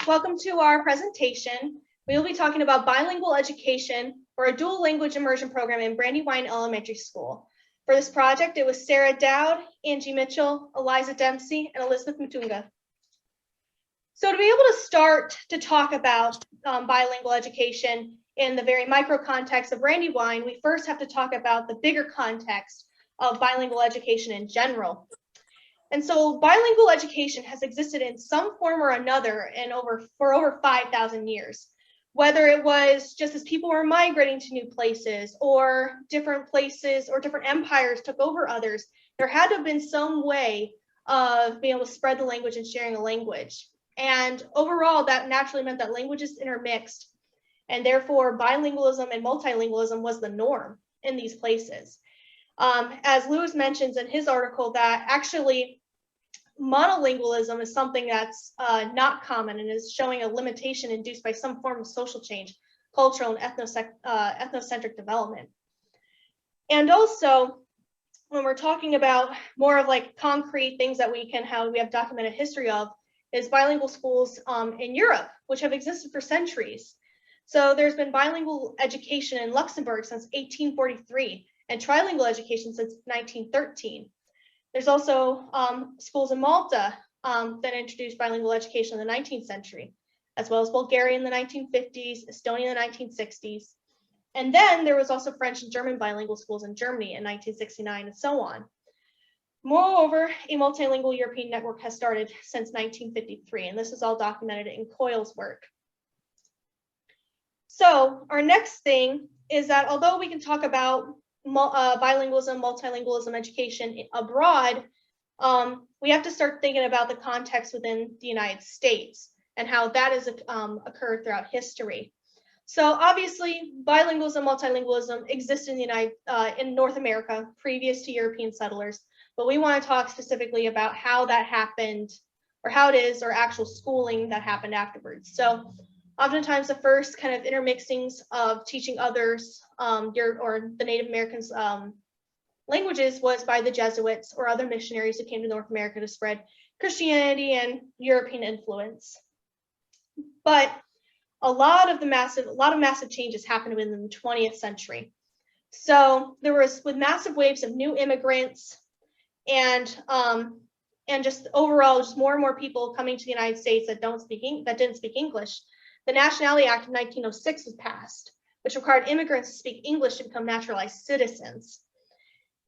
Welcome to our presentation. We will be talking about bilingual education for a dual language immersion program in Brandywine Elementary School. For this project, it was Sara Dowd, Angie Mitchell, Eliza Dempsey, and Elizabeth Mutunga. So to be able to start to talk about bilingual education in the very micro context of Brandywine, we first have to talk about the bigger context of bilingual education in general. And so bilingual education has existed in some form or another for over 5,000 years, whether it was just as people were migrating to new places or different places or different empires took over others, there had to have been some way of being able to spread the language and sharing a language. And overall, that naturally meant that languages intermixed, and therefore bilingualism and multilingualism was the norm in these places. As Lewis mentions in his article, that actually monolingualism is something that's not common and is showing a limitation induced by some form of social change, cultural and ethnocentric development. And also, when we're talking about more of like concrete things that we have documented history of, is bilingual schools in Europe, which have existed for centuries. So there's been bilingual education in Luxembourg since 1843 and trilingual education since 1913. There's also schools in Malta that introduced bilingual education in the 19th century, as well as Bulgaria in the 1950s, Estonia in the 1960s. And then there was also French and German bilingual schools in Germany in 1969 and so on. Moreover, a multilingual European network has started since 1953, and this is all documented in Coyle's work. So our next thing is that although we can talk about bilingualism, multilingualism education abroad, we have to start thinking about the context within the United States and how that has occurred throughout history. So obviously, bilingualism, multilingualism exists in North America previous to European settlers, but we want to talk specifically about how that happened, or how it is, or actual schooling that happened afterwards. So oftentimes the first kind of intermixings of teaching others or the Native Americans languages was by the Jesuits or other missionaries who came to North America to spread Christianity and European influence. But a lot of massive changes happened within the 20th century. So there was, with massive waves of new immigrants and just overall just more and more people coming to the United States that didn't speak English, the Nationality Act of 1906 was passed, which required immigrants to speak English to become naturalized citizens.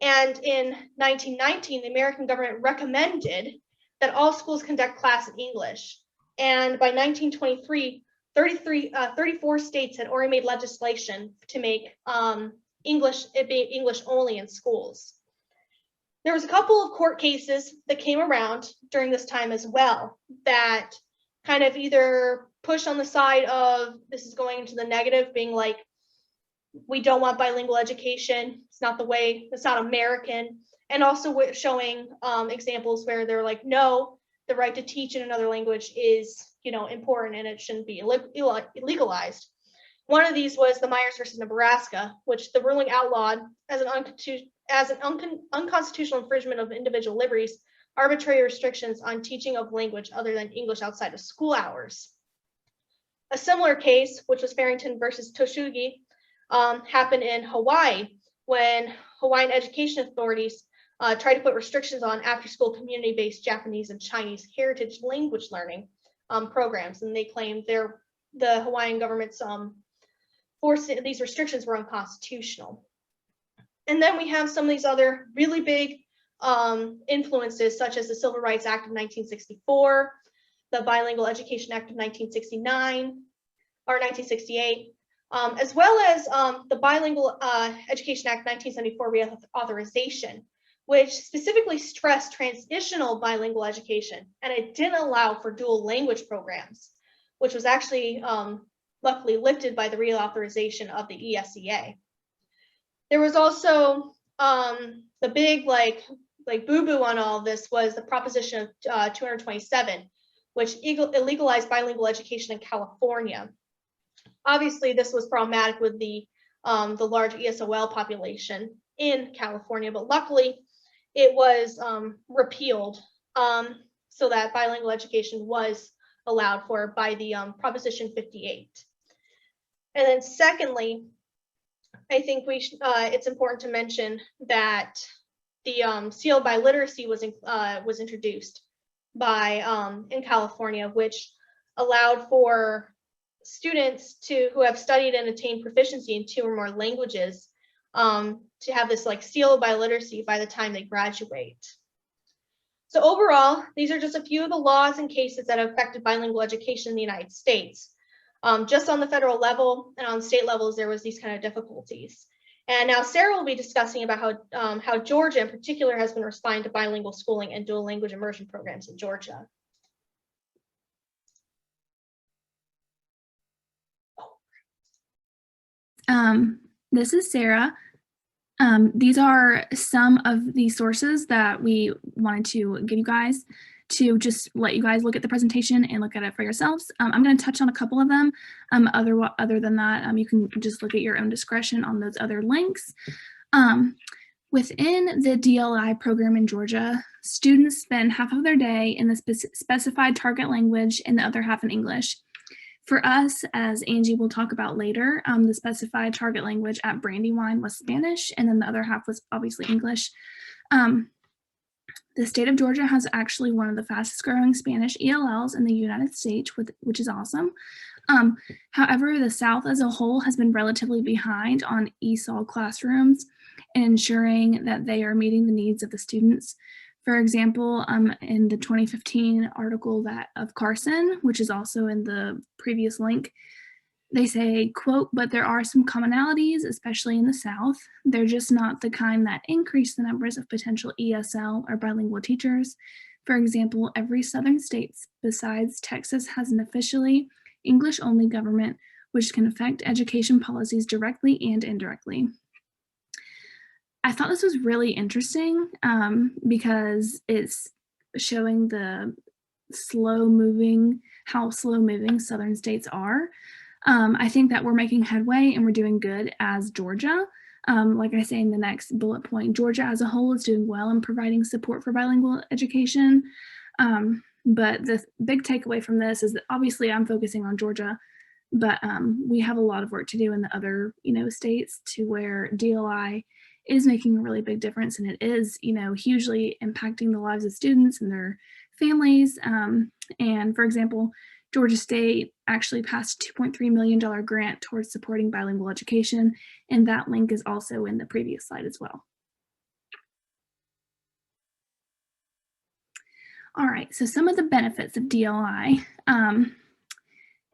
And in 1919, the American government recommended that all schools conduct class in English. And by 1923, 34 states had already made legislation to make English only in schools. There was a couple of court cases that came around during this time as well that kind of either push on the side of this is going into the negative, being like, we don't want bilingual education, it's not the way, it's not American, and also showing examples where they're like, no, the right to teach in another language is, important and it shouldn't be legalized. One of these was the Myers versus Nebraska, which the ruling outlawed as an unconstitutional infringement of individual liberties, arbitrary restrictions on teaching of language other than English outside of school hours. A similar case, which was Farrington versus Toshugi, happened in Hawaii when Hawaiian education authorities tried to put restrictions on after-school community-based Japanese and Chinese heritage language learning programs, and they claimed the Hawaiian government's these restrictions were unconstitutional. And then we have some of these other really big influences, such as the Civil Rights Act of 1964, the Bilingual Education Act of 1969 or 1968, as well as the Bilingual Education Act 1974 reauthorization, which specifically stressed transitional bilingual education, and it didn't allow for dual language programs, which was actually luckily lifted by the reauthorization of the ESEA. There was also the big boo-boo on all of this was the Proposition of 227, which illegalized bilingual education in California. Obviously, this was problematic with the large ESOL population in California, but luckily it was repealed so that bilingual education was allowed for by the Proposition 58. And then secondly, I think it's important to mention that the seal by literacy was introduced by in California, which allowed for students who have studied and attained proficiency in 2 or more languages to have this like seal by literacy by the time they graduate. So overall, these are just a few of the laws and cases that have affected bilingual education in the United States. Just on the federal level and on state levels, there was these kind of difficulties. And now Sara will be discussing about how Georgia in particular has been responding to bilingual schooling and dual language immersion programs in Georgia. This is Sara. These are some of the sources that we wanted to give you guys to just let you guys look at the presentation and look at it for yourselves. I'm going to touch on a couple of them. Other than that, you can just look at your own discretion on those other links. Within the DLI program in Georgia, students spend half of their day in the specified target language and the other half in English. For us, as Angie will talk about later, the specified target language at Brandywine was Spanish, and then the other half was obviously English. The state of Georgia has actually one of the fastest growing Spanish ELLs in the United States, which is awesome. However, the South as a whole has been relatively behind on ESOL classrooms and ensuring that they are meeting the needs of the students. For example, in the 2015 article of Carson, which is also in the previous link, they say, quote, "But there are some commonalities, especially in the South. They're just not the kind that increase the numbers of potential ESL or bilingual teachers. For example, every Southern state besides Texas has an officially English-only government, which can affect education policies directly and indirectly." I thought this was really interesting because it's showing how slow moving Southern states are. I think that we're making headway and we're doing good as Georgia. Like I say in the next bullet point, Georgia as a whole is doing well in providing support for bilingual education. But the big takeaway from this is that obviously I'm focusing on Georgia, but we have a lot of work to do in the other, states to where DLI is making a really big difference, and it is, hugely impacting the lives of students and their families. And for example, Georgia State actually passed a $2.3 million grant towards supporting bilingual education, and that link is also in the previous slide as well. All right, so some of the benefits of DLI.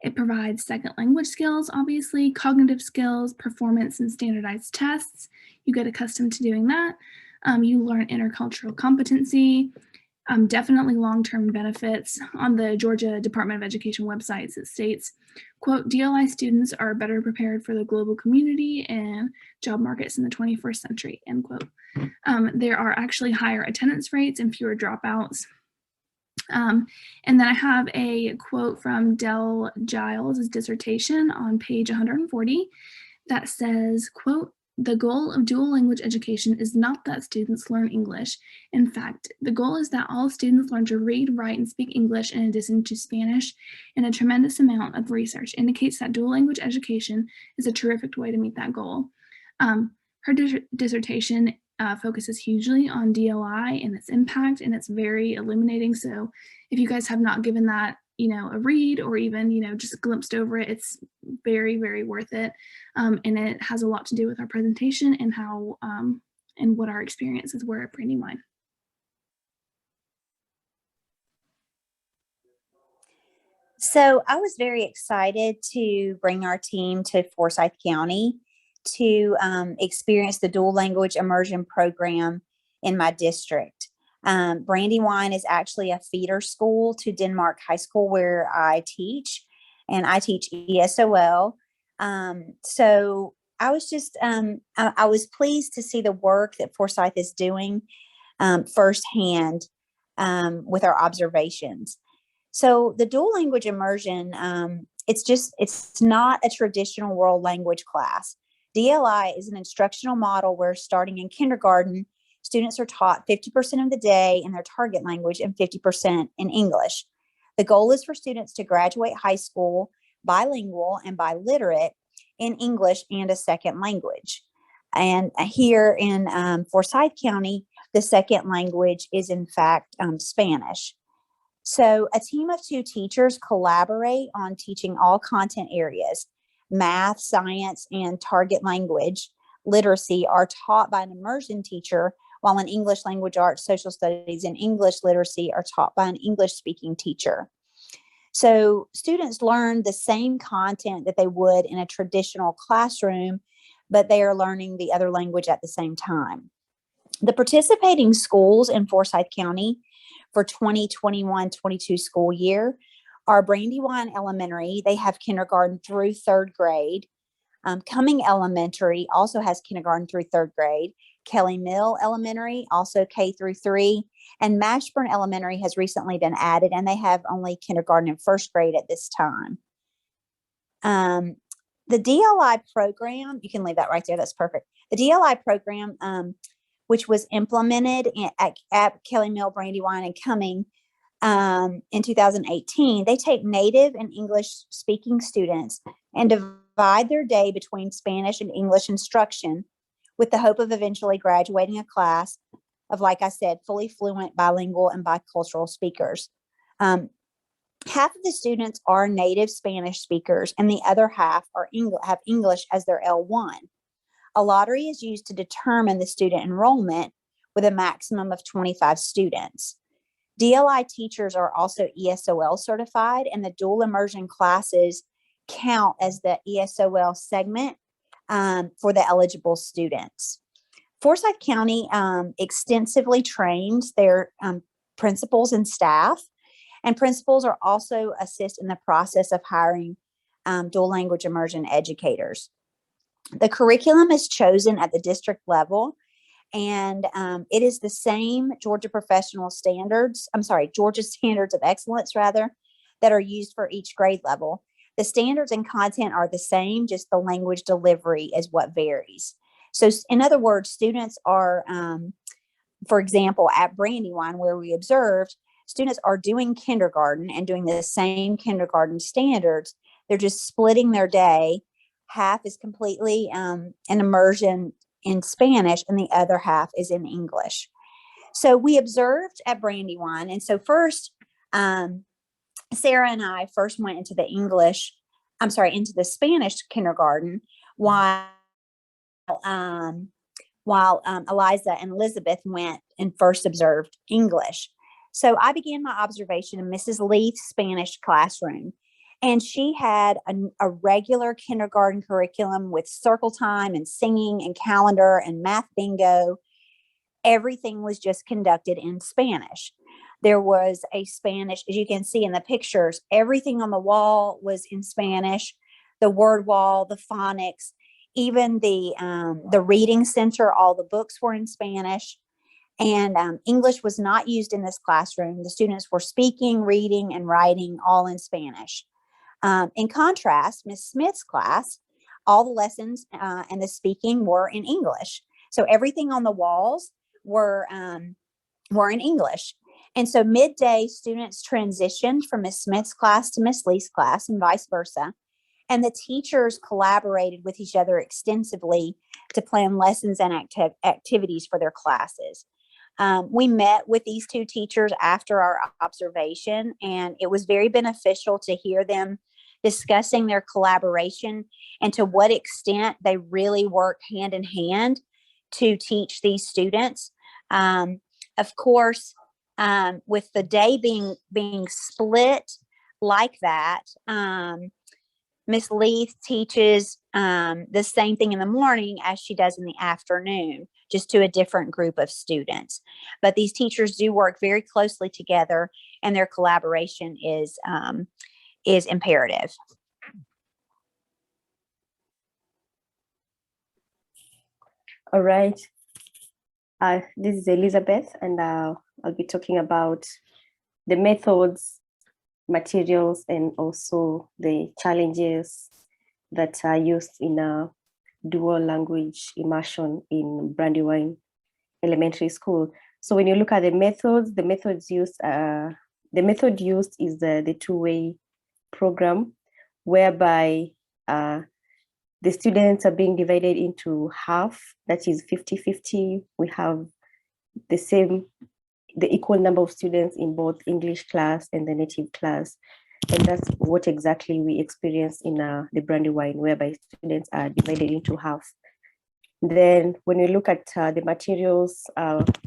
It provides second language skills, obviously, cognitive skills, performance and standardized tests. You get accustomed to doing that. You learn intercultural competency, definitely long-term benefits. On the Georgia Department of Education websites, it states, quote, "DLI students are better prepared for the global community and job markets in the 21st century," end quote. There are actually higher attendance rates and fewer dropouts. And then I have a quote from Del Giles' dissertation on page 140 that says, quote, "The goal of dual language education is not that students learn English. In fact, the goal is that all students learn to read, write, and speak English in addition to Spanish, and a tremendous amount of research indicates that dual language education is a terrific way to meet that goal." Her dissertation focuses hugely on DLI and its impact, and it's very illuminating. So if you guys have not given that, a read or even, just glimpsed over it, it's very, very worth it. And it has a lot to do with our presentation and how and what our experiences were at Brandywine. So I was very excited to bring our team to Forsyth County to experience the dual language immersion program in my district. Brandywine is actually a feeder school to Denmark High School where I teach, and I teach ESOL. So I was just, I was pleased to see the work that Forsyth is doing firsthand with our observations. So the dual language immersion, it's not a traditional world language class. DLI is an instructional model where starting in kindergarten, students are taught 50% of the day in their target language and 50% in English. The goal is for students to graduate high school bilingual and biliterate in English and a second language. And here in Forsyth County, the second language is in fact Spanish. So a team of 2 teachers collaborate on teaching all content areas. Math, science, and target language literacy are taught by an immersion teacher, while in English language arts, social studies, and English literacy are taught by an English speaking teacher. So students learn the same content that they would in a traditional classroom, but they are learning the other language at the same time. The participating schools in Forsyth County for 2021-22 school year are Brandywine Elementary. They have kindergarten through 3rd grade. Cumming Elementary also has kindergarten through 3rd grade. Kelly Mill Elementary, also K through 3. And Mashburn Elementary has recently been added, and they have only kindergarten and 1st grade at this time. The DLI program, you can leave that right there, that's perfect. The DLI program, which was implemented at Kelly Mill, Brandywine, and Cumming in 2018, they take native and English speaking students and divide their day between Spanish and English instruction with the hope of eventually graduating a class of, like I said, fully fluent bilingual and bicultural speakers. Half of the students are native Spanish speakers, and the other half have English as their L1. A lottery is used to determine the student enrollment with a maximum of 25 students. DLI teachers are also ESOL certified, and the dual immersion classes count as the ESOL segment for the eligible students. Forsyth County extensively trains their principals and staff, and principals are also assist in the process of hiring dual language immersion educators. The curriculum is chosen at the district level, and it is the same Georgia Standards of Excellence, rather, that are used for each grade level. The standards and content are the same, just the language delivery is what varies. So in other words, students are, for example, at Brandywine, where we observed, students are doing kindergarten and doing the same kindergarten standards. They're just splitting their day. Half is completely an immersion in Spanish, and the other half is in English. So we observed at Brandywine. And so first, Sara and I first went into the Spanish kindergarten while Eliza and Elizabeth went and first observed English. So I began my observation in Mrs. Leith's Spanish classroom, and she had a regular kindergarten curriculum with circle time and singing and calendar and math bingo. Everything was just conducted in Spanish. There was a Spanish, as you can see in the pictures, everything on the wall was in Spanish, the word wall, the phonics, even the reading center, all the books were in Spanish. And English was not used in this classroom. The students were speaking, reading, and writing all in Spanish. In contrast, Miss Smith's class, all the lessons and the speaking were in English. So everything on the walls were in English. And so midday, students transitioned from Miss Smith's class to Miss Leith's class and vice versa. And the teachers collaborated with each other extensively to plan lessons and activities for their classes. We met with these 2 teachers after our observation, and it was very beneficial to hear them discussing their collaboration and to what extent they really work hand in hand to teach these students. Of course, with the day being split like that, Miss Leith teaches the same thing in the morning as she does in the afternoon, just to a different group of students. But these teachers do work very closely together, and their collaboration is imperative. All right. This is Elizabeth, and I'll be talking about the methods, materials, and also the challenges that are used in a dual language immersion in Brandywine Elementary School. So when you look at the methods used the method used is the two-way program, whereby the students are being divided into half, that is 50-50. We have the equal number of students in both English class and the native class. And that's what exactly we experience in the Brandywine, whereby students are divided into half. Then when we look at the materials,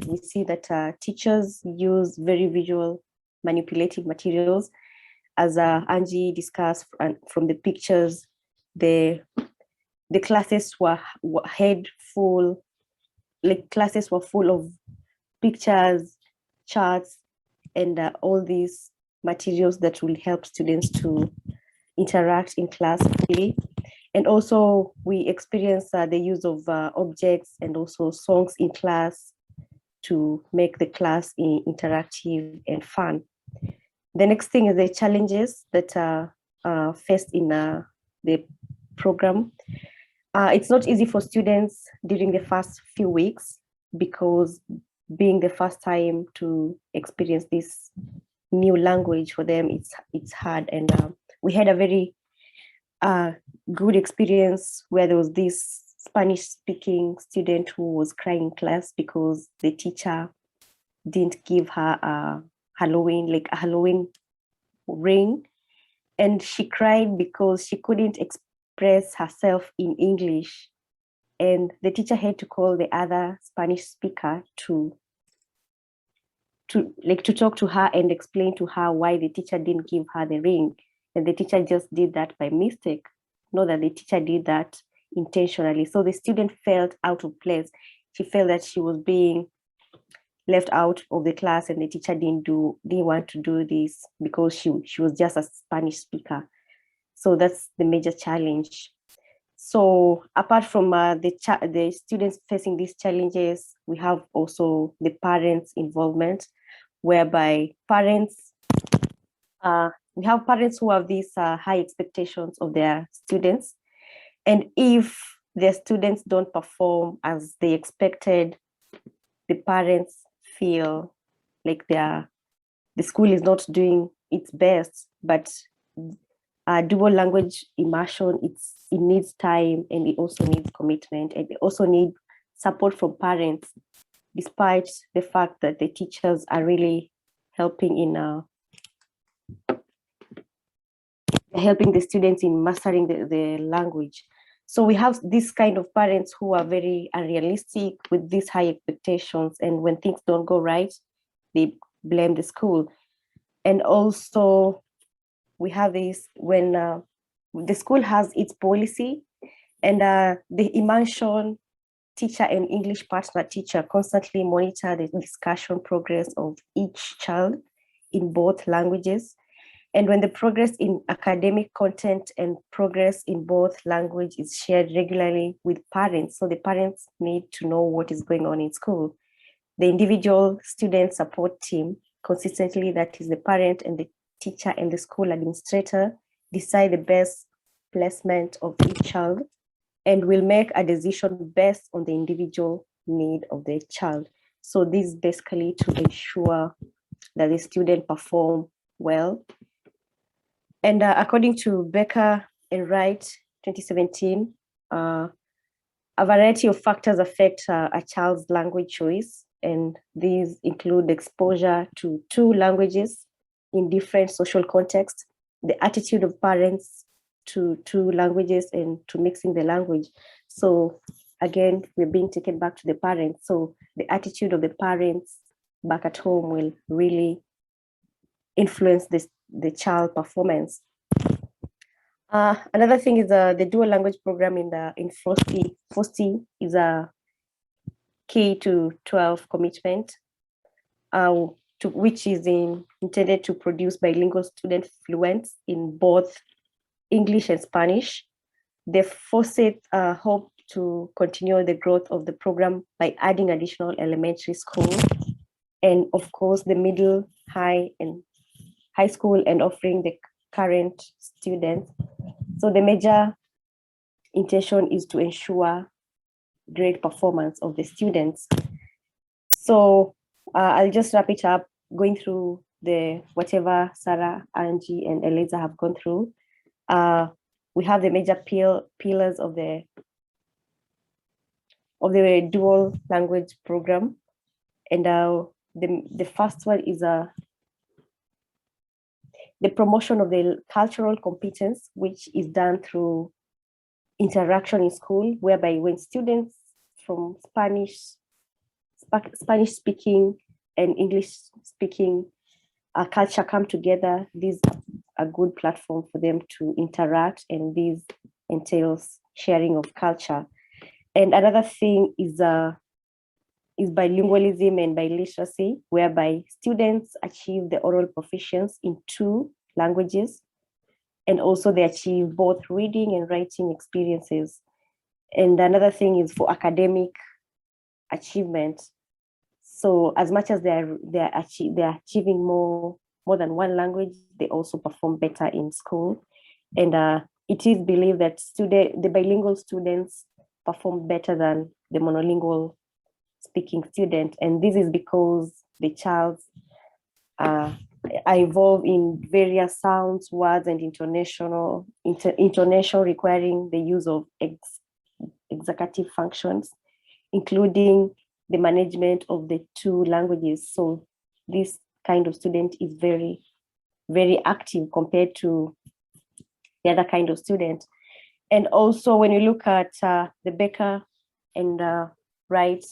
we see that teachers use very visual manipulative materials. As Angie discussed from the pictures, the classes were full of pictures, charts, and all these materials that will help students to interact in class freely. And also we experience the use of objects and also songs in class to make the class interactive and fun. The next thing is the challenges that are faced in the program. It's not easy for students during the first few weeks, because being the first time to experience this new language for them, it's hard. And we had a very good experience where there was this Spanish speaking student who was crying in class because the teacher didn't give her a Halloween ring, and she cried because she couldn't express herself in English, and the teacher had to call the other Spanish speaker to talk to her and explain to her why the teacher didn't give her the ring. And the teacher just did that by mistake, not that the teacher did that intentionally. So the student felt out of place. She felt that she was being left out of the class, and the teacher didn't want to do this because she was just a Spanish speaker. So that's the major challenge. So apart from the students facing these challenges, we have also the parents' involvement, whereby we have parents who have these high expectations of their students. And if their students don't perform as they expected, the parents feel like the school is not doing its best. But dual language immersion, it needs time, and it also needs commitment, and it also needs support from parents, despite the fact that the teachers are really helping helping the students in mastering the language. So we have this kind of parents who are very unrealistic with these high expectations, and when things don't go right, they blame the school. And also we have this when the school has its policy, and the immersion teacher and English partner teacher constantly monitor the discussion progress of each child in both languages. And when the progress in academic content and progress in both language is shared regularly with parents, so the parents need to know what is going on in school. The individual student support team consistently, that is the parent and the teacher and the school administrator, decide the best placement of each child and will make a decision based on the individual need of the child. So this is basically to ensure that the student perform well. And according to Becker and Wright, 2017, a variety of factors affect a child's language choice. And these include exposure to two languages in different social contexts, the attitude of parents to two languages and to mixing the language. So again, we're being taken back to the parents. So the attitude of the parents back at home will really influence the child performance. Another thing is the dual language program in Forsyth is a K-12 commitment, which is intended to produce bilingual students fluent in both English and Spanish. The Forsyth hope to continue the growth of the program by adding additional elementary schools, and of course the middle, high school, and offering the current students. So the major intention is to ensure great performance of the students. So I'll just wrap it up, going through the whatever Sara, Angie, and Eliza have gone through, we have the major pillars of the dual language program. And the first one is the promotion of the cultural competence, which is done through interaction in school, whereby when students from Spanish speaking and English speaking culture come together, this is a good platform for them to interact, and this entails sharing of culture. And another thing is bilingualism and biliteracy, whereby students achieve the oral proficiency in 2 languages, and also they achieve both reading and writing experiences. And another thing is for academic achievement. So as much as they're achieving more than 1 language, they also perform better in school. And it is believed that the bilingual students perform better than the monolingual speaking student. And this is because the child are involved in various sounds, words, and intonation requiring the use of executive functions, including the management of the 2 languages. So this kind of student is very, very active compared to the other kind of student. And also when you look at the Becker and Wright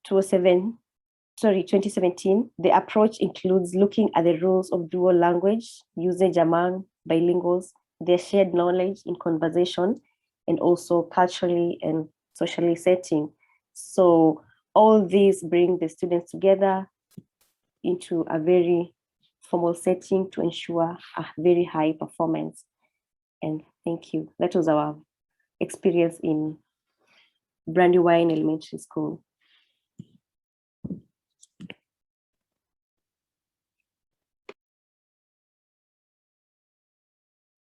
2017, the approach includes looking at the rules of dual language usage among bilinguals, their shared knowledge in conversation, and also culturally and socially setting. So all these bring the students together into a very formal setting to ensure a very high performance. And thank you. That was our experience in Brandywine Elementary School.